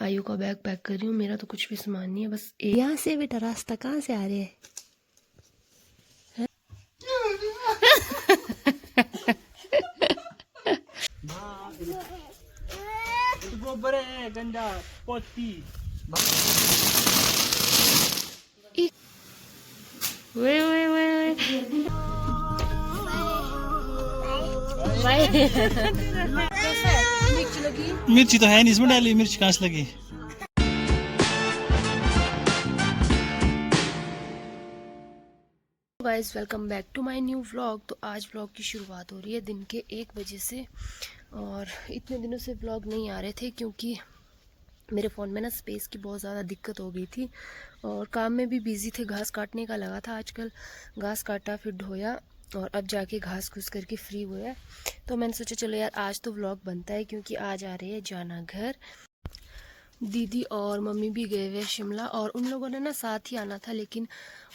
आयु का bag pack कर रही हूँ। मेरा तो कुछ भी सामान नहीं है, बस यहाँ से बेटा रास्ता कहाँ से आ रहे है? गोबर है गंदा पोती मिर्ची तो है नहीं इसमें डाली, मिर्च कहाँ से लगी? Guys welcome back to my new vlog. तो आज व्लॉग की शुरुआत हो रही है दिन के 1 बजे से। और इतने दिनों से व्लॉग नहीं आ रहे थे क्योंकि मेरे फ़ोन में ना स्पेस की बहुत ज़्यादा दिक्कत हो गई थी और काम में भी बिज़ी थे। घास काटने का लगा था आजकल, घास काटा फिर ढोया और अब जाके घास घूस करके फ्री हुआ है। तो मैंने सोचा चलो यार आज तो व्लॉग बनता है क्योंकि आज आ रहे हैं जाना घर। दीदी और मम्मी भी गए हुए शिमला और उन लोगों ने ना साथ ही आना था, लेकिन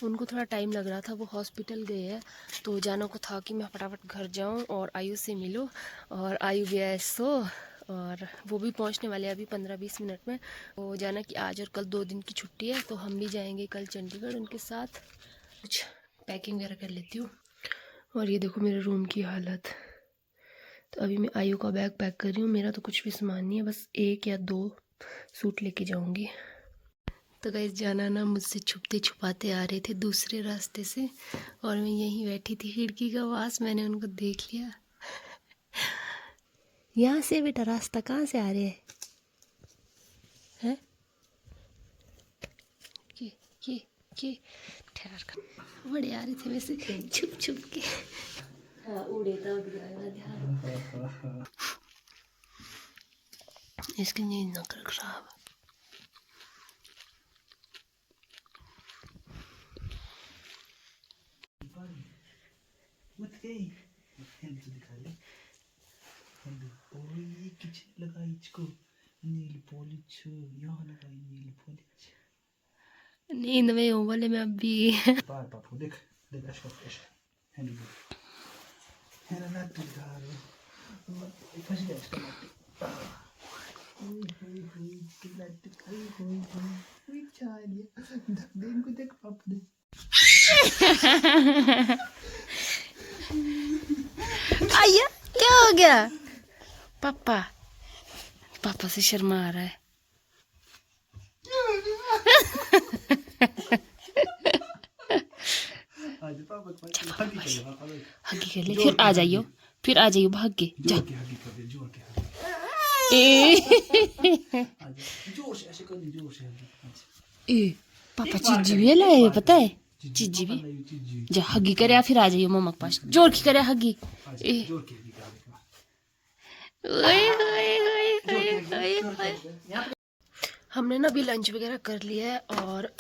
उनको थोड़ा टाइम लग रहा था, वो हॉस्पिटल गए हैं। तो जाना को था कि मैं फटाफट घर जाऊं और आयु से मिलूं। और आयु गया है सो, और वो भी पहुंचने वाले हैं अभी 15-20 मिनट में। तो जाना कि आज और कल 2 दिन की छुट्टी है, तो हम भी जाएंगे कल चंडीगढ़ उनके साथ। कुछ पैकिंग वगैरह कर लेती हूँ। और ये देखो मेरे रूम की हालत। तो अभी मैं आयु का बैग पैक कर रही हूँ। मेरा तो कुछ भी सामान नहीं है, बस 1 या 2 सूट लेके जाऊंगी। तो गाइस जाना ना मुझसे छुपते छुपाते आ रहे थे दूसरे रास्ते से, और मैं यहीं बैठी थी खिड़की के पास। मैंने उनको देख लिया। यहाँ से बेटा रास्ता कहाँ से आ रहे हैं? ये ठहर कर बड़े आ रहे थे वैसे छुप छुप के। हाँ उड़े तो ध्यान इसके नहीं नकल खराब। नींद में हूँ बोले मैं अभी। देख देख आया क्या हो गया? पापा पापा से शर्मा आ रहा है। हगी कर ले फिर आ जाइयो, फिर आ जाइयो भाग के जा। ए पापा चीजी भी लाए पता है, चीजी भी। जा हगी करे फिर आ जाइयो मम्मा के पास, जोर की करे हगी। हमने ना अभी लंच वगैरह कर लिया है और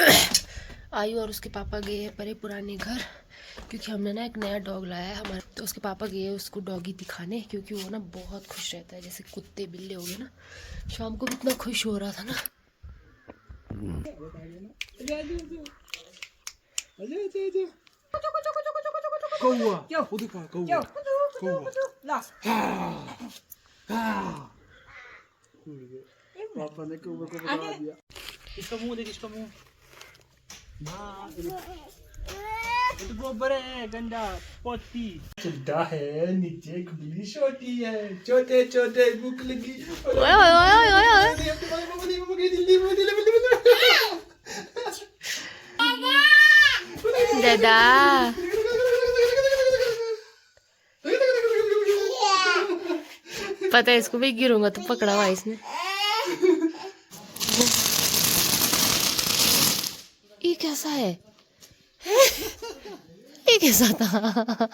आयु और उसके पापा गए हैं परे पुराने घर, क्योंकि हमने ना एक नया डॉग लाया है हमारे। तो उसके पापा गए हैं उसको डॉगी दिखाने, क्योंकि वो ना बहुत खुश रहता है, जैसे कुत्ते बिल्ले हो गए ना। शाम को भी इतना खुश हो रहा था ना। पापा ने कौवा को बता दिया। इसका मुंह देख, इसका मुंह। तो गोबर है गंदा पोती चिट्टा है, नीचे खुली छोटी है, छोटे छोटे भूख लगी। दादा पता है इसको भी गिरूंगा तो पकड़ा हुआ इसने। ये कैसा है? ये कैसा था?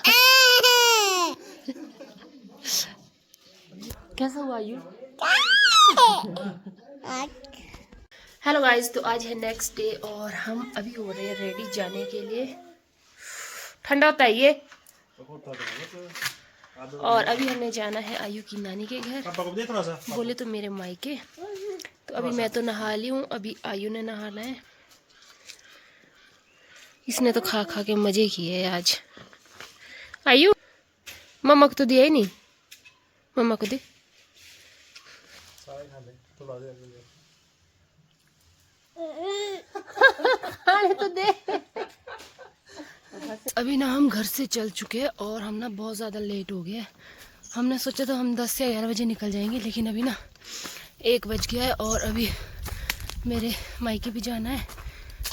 कैसा हुआ यू? हेलो गाइस, तो आज है नेक्स्ट डे और हम अभी हो रहे हैं रेडी जाने के लिए। ठंडा होता है ये। और अभी हमने जाना है आयु की नानी के घर, बोले तो मेरे मायके। तो अभी मैं तो नहा ली हूँ, अभी आयु ने नहाना है। इसने तो खा खा के मजे किए है आज। आयु मम्मा को तो दिया ही नहीं, मम्मा को दे। अभी ना हम घर से चल चुके हैं और हम ना बहुत ज़्यादा लेट हो गए। हमने सोचा था हम 10 या 11 बजे निकल जाएंगे, लेकिन अभी ना 1 बज गया है और अभी मेरे मायके भी जाना है,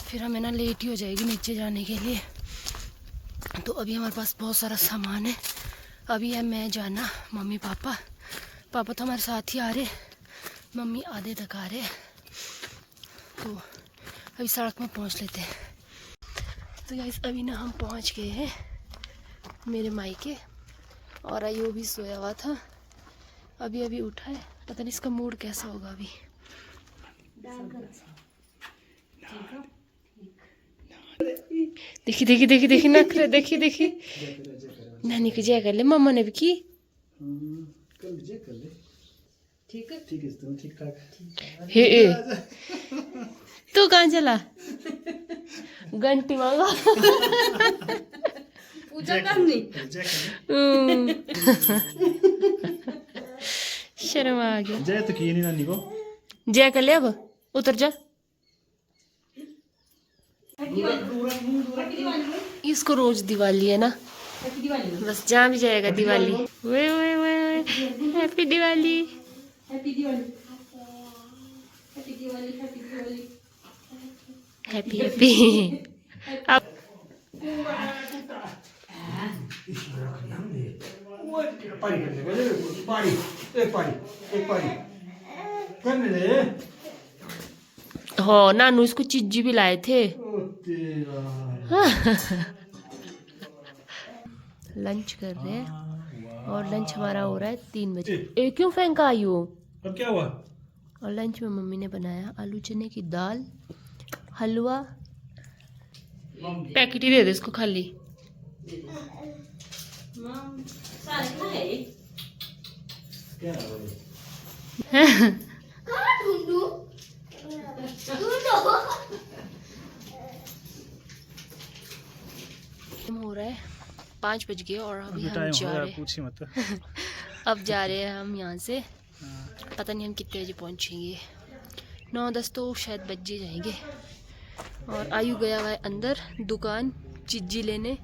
फिर हमें ना लेट ही हो जाएगी नीचे जाने के लिए। तो अभी हमारे पास बहुत सारा सामान है। अभी है मैं जाना, मम्मी पापा तो हमारे साथ ही आ रहे, मम्मी आधे तक आ रहे। तो अभी सड़क में पहुंच लेते हैं। तो गाइस अभी ना हम पहुंच गए हैं मेरे मायके और आयु भी सोया हुआ था, अभी उठा है। पता नहीं इसका मूड कैसा होगा अभी। देखी नखरे, देखी नानी को जय कर ले, मम्मा ने भी की। ठीक है ठीक ठाक। हे तू कहाँ चला? घंटी मांगा पूजा करनी। शर्म आ गया। जय तो की नहीं नानी को। जय कर ले, अब उतर जा। इसको रोज दिवाली है ना, बस जहाँ भी जाएगा दिवाली। वे हैप्पी दिवाली, हैप्पी। अब हो नानू इसको चिज्जी भी लाए थे। लंच कर रहे हैं और लंच हमारा हो रहा है 3 बजे। क्यों फेंका आयु? अब क्या हुआ? और लंच में मम्मी ने बनाया आलू चने की दाल, हलवा। पैकेट ही दे दे इसको खाली। हो रहा है 5 बज गए और अभी हम जा रहे हैं। अब जा रहे हैं हम यहाँ से। पता नहीं हम कितने बजे पहुँचेंगे, 9-10 तो शायद बज ही जाएंगे। और आयु गया हुआ है अंदर दुकान चिज्जी लेने।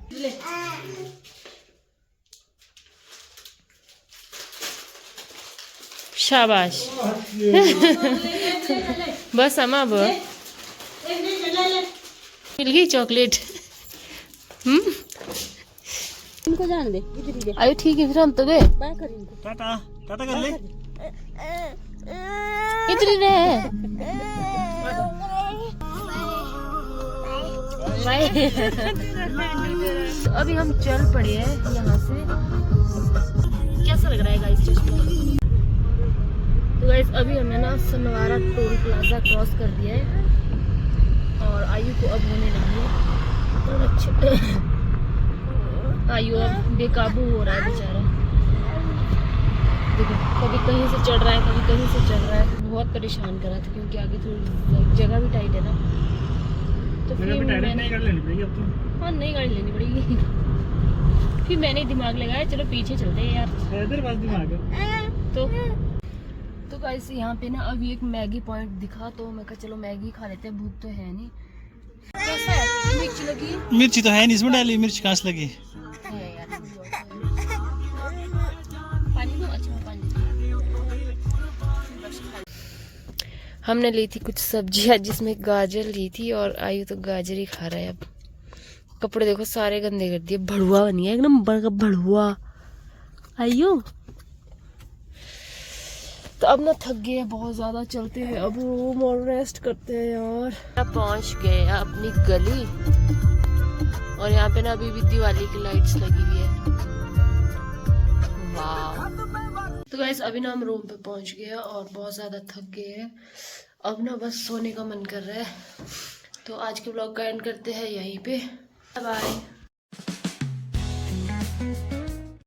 शाबाश। बस अम्मा अब मिल गई चॉकलेट। इनको जान दे, आयु ठीक है, फिर हम तो गए। टाटा टाटा कर ले। इतनी रहे तो अभी हम चल पड़े हैं यहाँ से। कैसा लग रहा है गाइस चश्मा? तो गाइस अभी हमने ना सनवारा टोल प्लाजा क्रॉस कर दिया है और आयु को अब होने लगी है तो अच्छे। आयु अब बेकाबू हो रहा है बेचारा। देखो कभी कहीं से चढ़ रहा है, कभी कहीं से चढ़ रहा है। बहुत परेशान कर रहा था क्योंकि आगे थोड़ी जगह भी टाइट है ना, तो फिर मैंने नहीं गाड़ी लेनी पड़ेगी अब तो। हाँ नई गाड़ी लेनी पड़ेगी। फिर मैंने दिमाग लगाया चलो पीछे चलते हैं यार, इधर बस दिमाग है। तो गाइस यहाँ पे ना अभी एक मैगी पॉइंट दिखा तो मैं कहा चलो मैगी खा लेते हैं, भूख तो है नहीं। कैसा है? मिर्ची लगी? मिर्ची तो है नहीं इसमें डाली, मिर्च कहाँ से लगी? है यार। पानी दो, अच्छा पानी। हमने ली थी कुछ सब्जियां जिसमें गाजर ली थी और आयु तो गाजर ही खा रहा है। अब कपड़े देखो सारे गंदे कर दिए, भड़ुआ बनी है एकदम बड़ा भड़ुआ आयु। तो अब ना थक गए बहुत ज़्यादा, चलते हैं अब रूम और रेस्ट करते हैं यार। पहुंच गए अपनी गली और यहाँ पे ना अभी भी दिवाली की लाइट्स लगी हुई है। वाह। तो गाइस अभी ना हम रूम पे पहुंच गए और बहुत ज़्यादा थक गए हैं। अब ना बस सोने का मन कर रहा है। तो आज के ब्लॉग का एंड करते हैं यहीं पे। बाय।